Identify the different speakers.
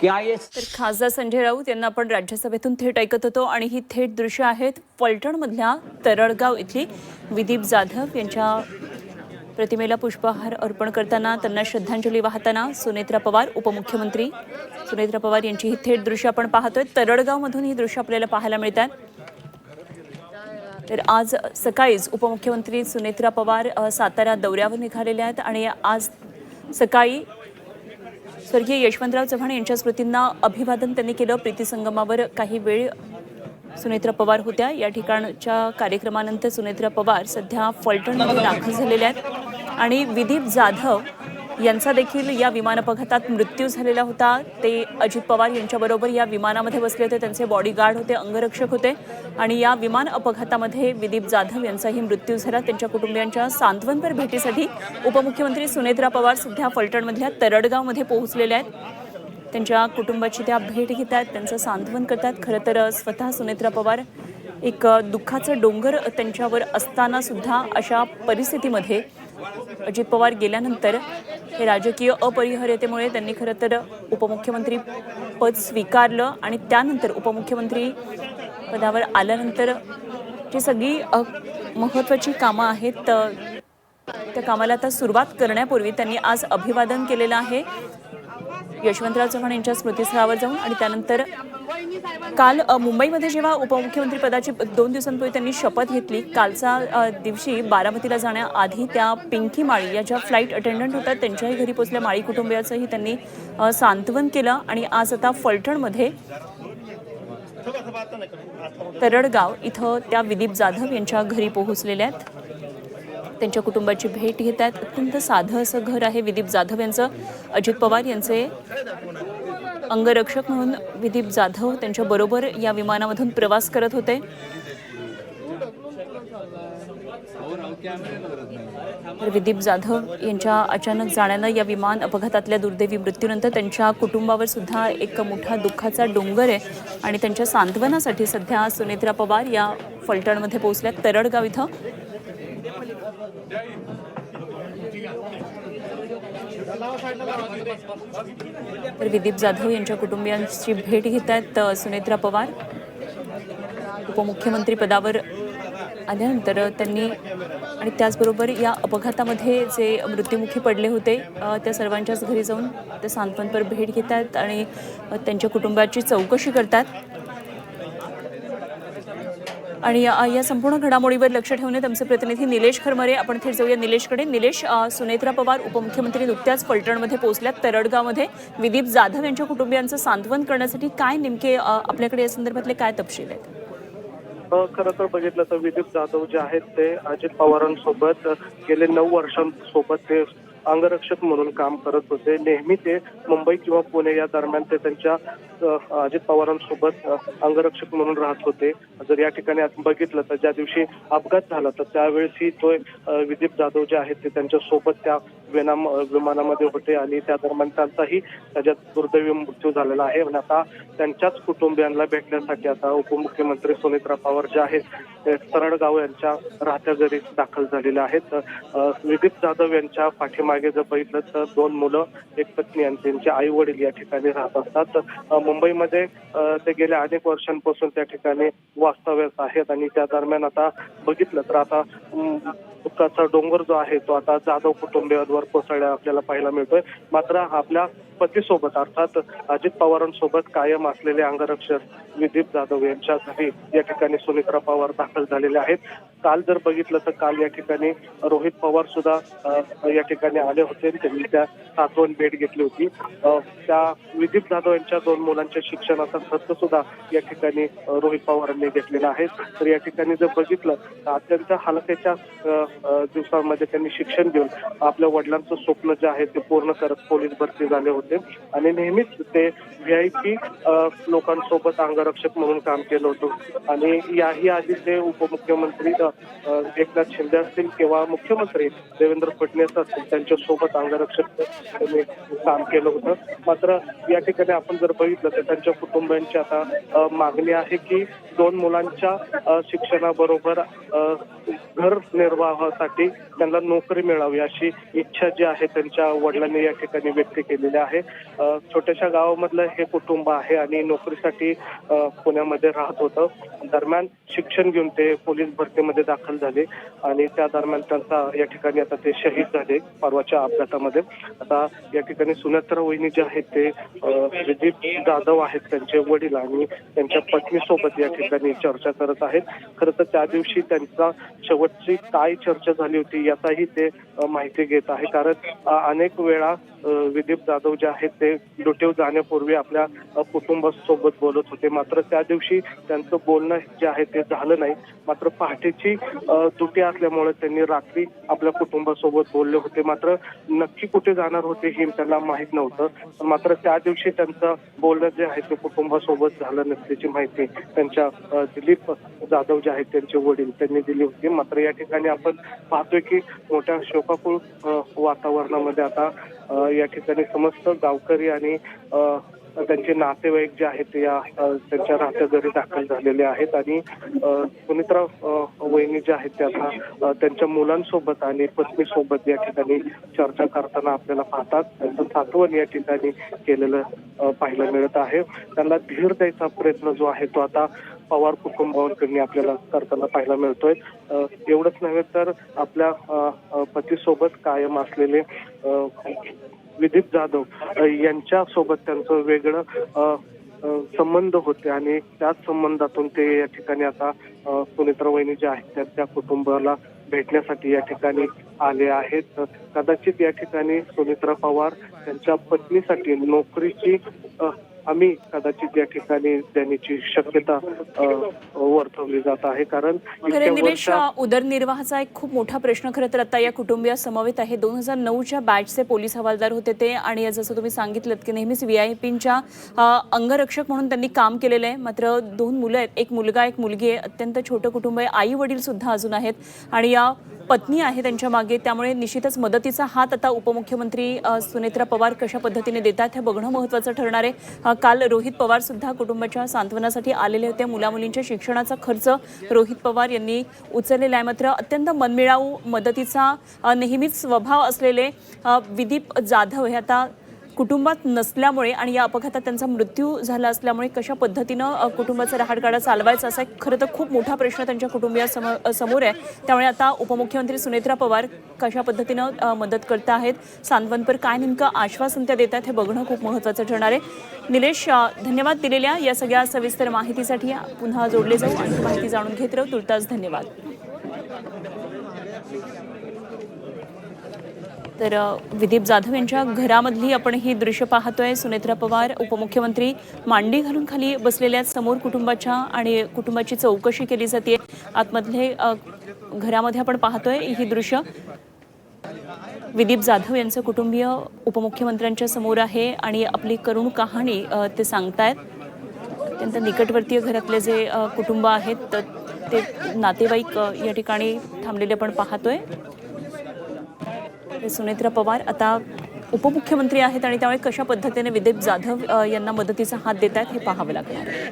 Speaker 1: क्या ये
Speaker 2: तर खासदार संजय राऊत यांना आपण राज्यसभेतून थेट ऐकत होतो आणि ही थेट दृश्य आहेत फलटणमधल्या तरळगाव इथली. विदीप जाधव यांच्या प्रतिमेला पुष्पहार अर्पण करताना, त्यांना श्रद्धांजली वाहताना सुनेत्रा पवार, उपमुख्यमंत्री सुनेत्रा पवार यांची ही थेट दृश्य आपण पाहतोय. तरळगावमधून ही दृश्य आपल्याला पाहायला मिळतात. तर आज सकाळीच उपमुख्यमंत्री सुनेत्रा पवार सातारा दौऱ्यावर निघालेल्या आहेत आणि आज सकाळी स्वर्गीय यशवंतराव चव्हाण यांच्या स्मृतींना अभिवादन त्यांनी केलं. प्रीतीसंगमावर काही वेळ सुनेत्रा पवार होत्या. या ठिकाणच्या कार्यक्रमानंतर सुनेत्रा पवार सध्या फलटणमध्ये दाखल झालेल्या आहेत आणि विदीप जाधव यांचा देखील या विमान अपघातात मृत्यू झालेला होता. ते अजित पवार यांच्याबरोबर या विमानामध्ये बसले होते. त्यांचे बॉडीगार्ड होते, अंगरक्षक होते आणि या विमान अपघातामध्ये विदीप जाधव यांचाही मृत्यू झाला. त्यांच्या कुटुंबियांच्या सांत्वनपर भेटीसाठी उपमुख्यमंत्री सुनेत्रा पवार सध्या फलटणमधल्या तरडगावमध्ये पोहोचलेल्या आहेत. त्यांच्या कुटुंबाची त्या भेट घेत आहेत, त्यांचं सांत्वन करतात. खरं तर स्वतः सुनेत्रा पवार एक दुःखाचं डोंगर त्यांच्यावर असताना सुद्धा अशा परिस्थितीमध्ये अजित पवार गेल्यानंतर हे राजकीय अपरिहार्यतेमुळे त्यांनी खरं तर उपमुख्यमंत्री पद स्वीकारलं आणि त्यानंतर उपमुख्यमंत्री पदावर आल्यानंतर जी सगळी महत्त्वाची कामं आहेत त्या कामाला आता सुरुवात करण्यापूर्वी त्यांनी आज अभिवादन केलेलं आहे यशवंतराव चव्हाण यांच्या स्मृतीस्थळावर जाऊन. आणि त्यानंतर काल मुंबईमध्ये जेव्हा उपमुख्यमंत्री पदाची 2 दिवसांपूर्वी त्यांनी शपथ घेतली, कालचा दिवशी बारामतीला जाण्याआधी त्या पिंकी माळी या ज्या फ्लाईट अटेंडंट होत्या त्यांच्याही घरी पोहोचल्या. माळी कुटुंबियाचंही त्यांनी सांत्वन केलं आणि आज आता फलटणमध्ये तरडगाव इथं त्या विदीप जाधव यांच्या घरी पोहोचलेल्या आहेत. त्यांच्या कुटुंबाची भेट घेत आहेत. अत्यंत साधं असं घर आहे विदीप जाधव यांचं. अजित पवार यांचे अंगरक्षक म्हणून विदीप जाधव त्यांच्याबरोबर या विमानामधून प्रवास करत होते. तर विदीप जाधव यांच्या अचानक जाण्यानं या विमान अपघातातल्या दुर्दैवी मृत्यूनंतर त्यांच्या कुटुंबावर सुद्धा एक मोठा दुःखाचा डोंगर आहे आणि त्यांच्या सांत्वनासाठी सध्या सुनेत्रा पवार या फलटणमध्ये पोहोचल्या तरडगाव इथं. तर विदीप जाधव यांच्या कुटुंबियांची भेट घेत आहेत सुनेत्रा पवार. उपमुख्यमंत्री पदावर आल्यानंतर त्यांनी आणि त्याचबरोबर या अपघातामध्ये जे मृत्युमुखी पडले होते त्या सर्वांच्याच घरी जाऊन ते सांत्वनपर भेट घेत आहेत आणि त्यांच्या कुटुंबाची चौकशी करतात. आणि या संपूर्ण घडामोडीवर लक्ष ठेवण्यात आमचे प्रतिनिधी निलेश खरमरे. आपण थेट जाऊया निलेशकडे. निलेश, सुनेत्रा पवार उपमुख्यमंत्री नुकत्याच फलटणमध्ये पोहोचल्यात तरडगावमध्ये. विदीप जाधव यांच्या कुटुंबियांचं सांत्वन करण्यासाठी काय नेमके आपल्याकडे या संदर्भातले काय तपशील आहेत?
Speaker 3: खरं तर बघितलं तर विदीप जाधव जे आहेत ते अजित पवारांसोबत गेले 9 वर्षांसोबत ते अंगरक्षक म्हणून काम करत होते. नेहमी ते मुंबई किंवा पुणे या दरम्यान ते त्यांच्या अजित पवारांसोबत अंगरक्षक म्हणून राहत होते. जर या ठिकाणी आपण बघितलं तर ज्या दिवशी अपघात झाला तर त्यावेळेसही तो विदीप जाधव जे आहेत ते त्यांच्या सोबत त्या विमानामध्ये होते आणि त्या दरम्यान त्यांचाही त्याच्यात दुर्दैवी मृत्यू झालेला आहे. आणि आता त्यांच्याच कुटुंबियांना भेटण्यासाठी आता उपमुख्यमंत्री सुनेत्रा पवार जे आहेत ते तरडगाव यांच्या राहत्या घरी दाखल झालेले आहेत. विदीप जाधव यांच्या पाठीमागे जर बघितलं तर 2 मुलं, एक पत्नी आणि त्यांचे आई वडील या ठिकाणी राहत असतात. मुंबईमध्ये ते गेल्या अनेक वर्षांपासून त्या ठिकाणी वास्तव्यास आहेत आणि त्या दरम्यान आता बघितलं तर आता दुःखाचा डोंगर जो आहे तो आता जाधव कुटुंबियांवर कोसळल्या आपल्याला पाहायला मिळतोय. मात्र आपल्या पतीसोबत अर्थात अजित पवारांसोबत कायम असलेले अंगरक्षक विदीप जाधव यांच्या घरी या ठिकाणी सुनेत्रा पवार दाखल झालेले आहेत. काल जर बघितलं तर काल या ठिकाणी रोहित पवार सुद्धा या ठिकाणी आले होते. त्यांनी त्या सांत्वन भेट घेतली होती. त्या विदीप जाधव यांच्या 2 मुलांच्या शिक्षणाचा खर्च सुद्धा या ठिकाणी रोहित पवारांनी घेतलेला आहे. तर या ठिकाणी जर बघितलं तर अत्यंत हलक्याच्या दिवसांमध्ये त्यांनी शिक्षण घेऊन आपल्या वडिलांचं स्वप्न जे आहे ते पूर्ण करत पोलीस भरती झाले होते आणि नेहमीच ते VIP लोकांसोबत अंगरक्षक म्हणून काम केलं होतं. आणि याही आधी ते उपमुख्यमंत्री एकनाथ शिंदे असतील किंवा मुख्यमंत्री देवेंद्र फडणवीस असतील त्यांच्यासोबत अंगरक्षक त्यांनी काम केलं होतं. मात्र या ठिकाणी आपण जर बघितलं तर त्यांच्या कुटुंबियांची आता मागणी आहे की 2 मुलांच्या शिक्षणाबरोबर घर निर्वाहासाठी त्यांना नोकरी मिळावी अशी इच्छा जी आहे त्यांच्या वडिलांनी या ठिकाणी व्यक्त केलेली आहे. छोट्याशा गावामधलं हे कुटुंब आहे आणि नोकरीसाठी पुण्यामध्ये राहत होतं. दरम्यान शिक्षण घेऊन ते पोलीस भरतीमध्ये दाखल झाले आणि त्या दरम्यान त्यांचा या ठिकाणी आता ते शहीद झाले परवाच्या अपघातामध्ये. आता या ठिकाणी सुनेत्रा वहिनी जे आहेत ते विदीप जाधव आहेत त्यांचे वडील आणि त्यांच्या पत्नीसोबत या ठिकाणी चर्चा करत आहेत. खरं तर त्या दिवशी त्यांचा शेवटची काय चर्चा झाली होती याचाही ते माहिती घेत आहे. कारण अनेक वेळा विदीप जाधव जे आहेत ते ड्युटीवर जाण्यापूर्वी आपल्या कुटुंबासोबत बोलत होते. मात्र त्या दिवशी त्यांचं बोलणं जे आहे ते झालं नाही. मात्र पहाटेची ड्युटी असल्यामुळे त्यांनी रात्री आपल्या कुटुंबासोबत बोलले होते. मात्र नक्की कुठे जाणार होते हे त्यांना माहीत नव्हतं. मात्र त्या दिवशी त्यांचं बोलणं जे आहे ते कुटुंबासोबत झालं नसल्याची माहिती त्यांच्या दिलीप जाधव जे आहेत त्यांचे वडील त्यांनी दिली होती. मात्र या ठिकाणी आपण पाहतोय की मोठ्या शोकाकुळ वातावरणामध्ये आता या ठिकाणी समस्त गावकरी आणि त्यांचे नातेवाईक जे आहेत ते या त्यांच्या राहत्या घरी दाखल झालेले आहेत आणि सुनेत्रा वहिनी जे आहेत ते आता त्यांच्या मुलांसोबत आणि पत्नीसोबत या ठिकाणी चर्चा करताना आपल्याला पाहतात. त्यांचं सांत्वन या ठिकाणी केलेलं पाहायला मिळत आहे. त्यांना धीर द्यायचा प्रयत्न जो आहे तो आता पवार कुटुंबाकडून आपल्याला करताना पाहायला मिळतोय. एवढंच नव्हे तर आपल्या पतीसोबत कायम असलेले विदीप जाधव यांच्या सोबत त्यांचं वेगळं संबंध होते आणि त्याच संबंधातून ते या ठिकाणी आता सुनेत्रा वहिनी जे आहेत त्या कुटुंबाला भेटण्यासाठी या ठिकाणी आले आहेत. कदाचित या ठिकाणी सुनेत्रा पवार त्यांच्या पत्नीसाठी नोकरीची हमी कदाचित या ठिकाणी देण्याची शक्यता वर्तवली जात आहे. कारण
Speaker 2: निलेश, उदरनिर्वाहाचा एक खूप मोठा प्रश्न खरं तर आता या कुटुंबिया समवेत आहे. 2009च्या बॅचचे पोलीस हवालदार होते ते आणि जसं तुम्ही सांगितलं की नेहमीच व्हीआयपींच्या अंगरक्षक म्हणून त्यांनी काम केलेलं आहे. मात्र 2 मुलं आहेत, एक मुलगा एक मुलगी आहे. अत्यंत छोटं कुटुंब आहे. आई वडील सुद्धा अजून आहेत आणि या पत्नी आहे त्यांच्या मागे. त्यामुळे निश्चितच मदतीचा हात आता उपमुख्यमंत्री सुनेत्रा पवार कशा पद्धतीने देतात हे बघणं महत्त्वाचं ठरणार आहे. काल रोहित पवार सुद्धा कुटुंबाच्या सांत्वनासाठी आलेले होते. मुलामुलींच्या शिक्षणाचा खर्च रोहित पवार यांनी उचललेला आहे. मात्र अत्यंत मनमिळावू मदतीचा नेहमीच स्वभाव असलेले विदीप जाधव हे आता कुटुंबात नसल्यामुळे आणि या अपघातात त्यांचा मृत्यू झाला असल्यामुळे कशा पद्धतीनं कुटुंबाचा रहाटगाडा चालवायचा असा खरं तर खूप मोठा प्रश्न त्यांच्या कुटुंबियासमोर आहे. त्यामुळे आता उपमुख्यमंत्री सुनेत्रा पवार कशा पद्धतीनं मदत करत आहेत, सांत्वनपर काय नेमकं आश्वासन त्या देतात हे बघणं खूप महत्त्वाचं ठरणार आहे. निलेश, धन्यवाद दिलेल्या या सगळ्या सविस्तर माहितीसाठी. पुन्हा जोडले जाऊ आणि माहिती जाणून घेत राहू. तुर्तास धन्यवाद. तर विदीप जाधव यांच्या घरामधली आपण ही दृश्य पाहतोय. सुनेत्रा पवार उपमुख्यमंत्री मांडी घालून खाली बसलेल्या समोर कुटुंबाच्या आणि कुटुंबाची चौकशी केली जाते. आतमधले घरामध्ये आपण पाहतोय ही दृश्य. विदीप जाधव यांचं कुटुंबीय उपमुख्यमंत्र्यांच्या समोर आहे आणि आपली करुण कहाणी ते सांगतायत. अत्यंत निकटवर्तीय घरातले जे कुटुंब आहेत ते नातेवाईक या ठिकाणी थांबलेले आपण पाहतोय. सुनेत्रा पवार आता उपमुख्यमंत्री आहेत आणि त्यामुळे कशा पद्धतीने विदीप जाधव यांना मदतीचा हात देत आहेत हे पाहावं लागणार आहे.